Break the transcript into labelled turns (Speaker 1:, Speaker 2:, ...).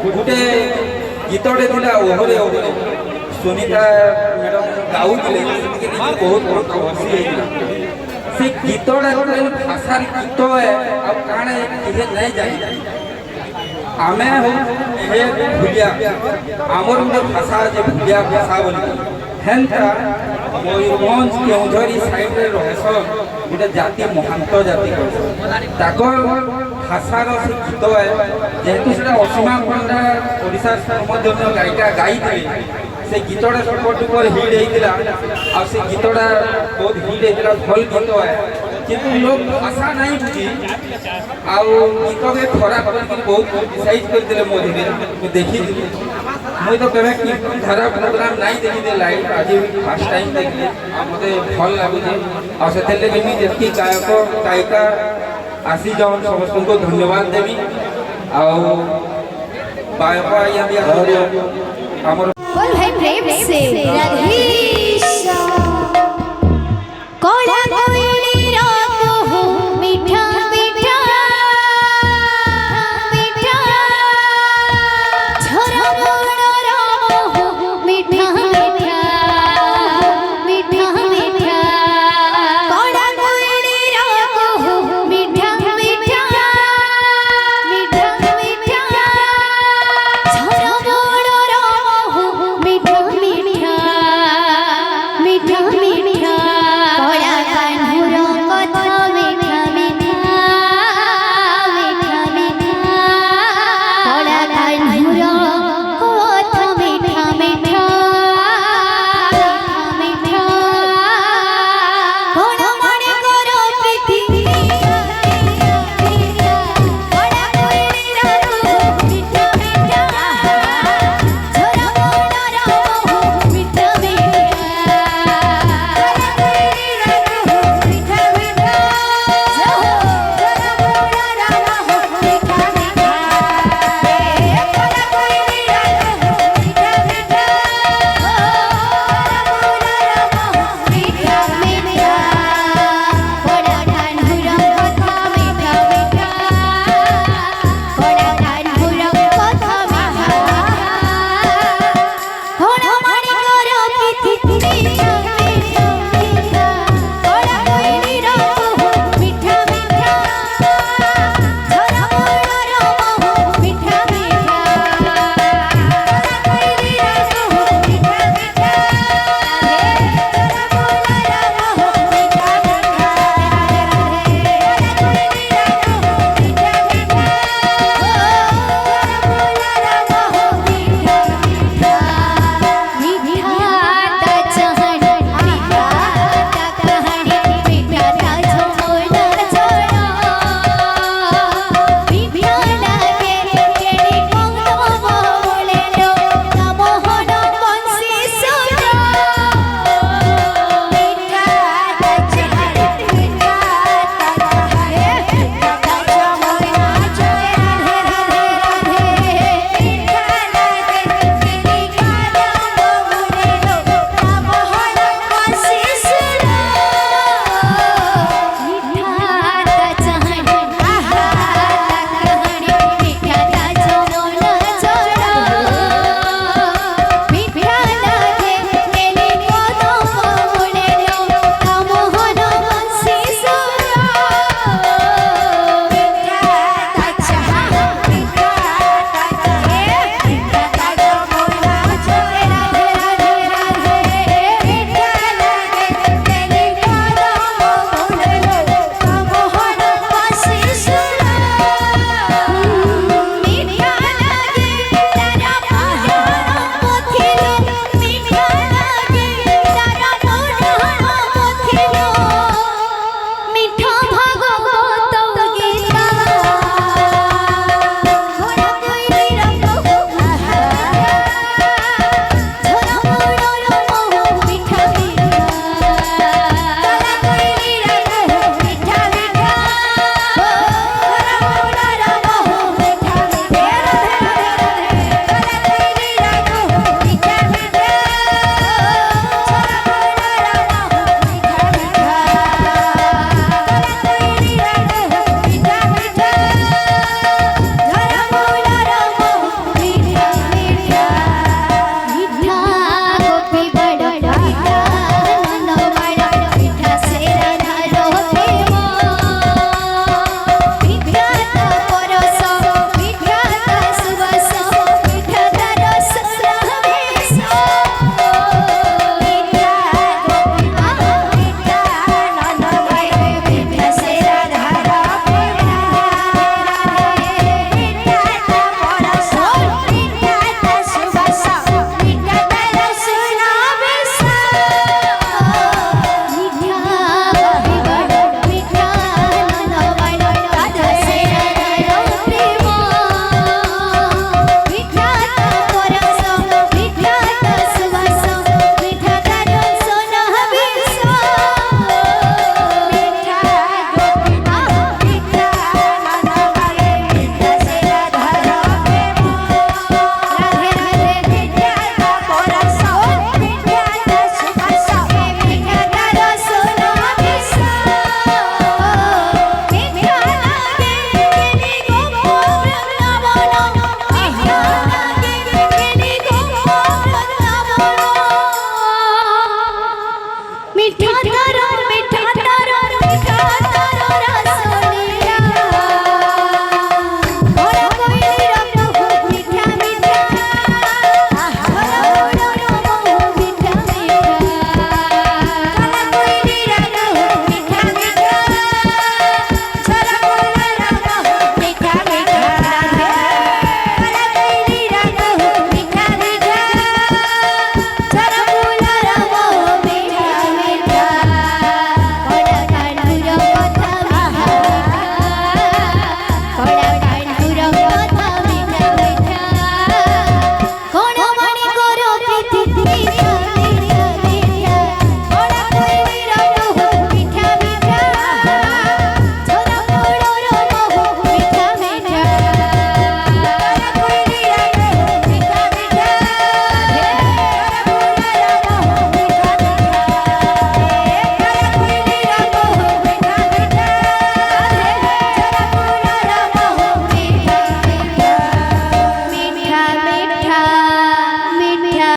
Speaker 1: गोटे गीतटे था ओहरे ओहरे सुनीता मैडम गाउले बहुत बहुत हसी से गीतटा गोटे भाषार गीत है आ काणे किसे नहीं जानी आमे हे भूलिया आमर गोटे भाषा जे भूलिया भाषा बोली हेन्ता मयूरभंज केउझरी साइड रे रहस गोटे जाति महांत जाति ताकर भाषार से गीत है जेहेतु से असीमा पंडा ओडिशा सर्वमध्यम गायिका गाई से गीतटा सुपर हिट होता आ से गीतटा बहुत हिट होता भल गीत है किंतु लोग भाषा नहीं बुझी आउ गीत के खराब करके बहुत क्रिटिसाइज करते मुझे देखी मुझे तो कहे कि खराब प्रोग्राम नहीं देखी लाइव आज फर्स्ट टाइम देखली मत भल लगुचे आगे जी गायक गायिका आसी जाऊन समस्त को धन्यवाद देवी आयक आमर
Speaker 2: बोल भाई प्रेम से राधे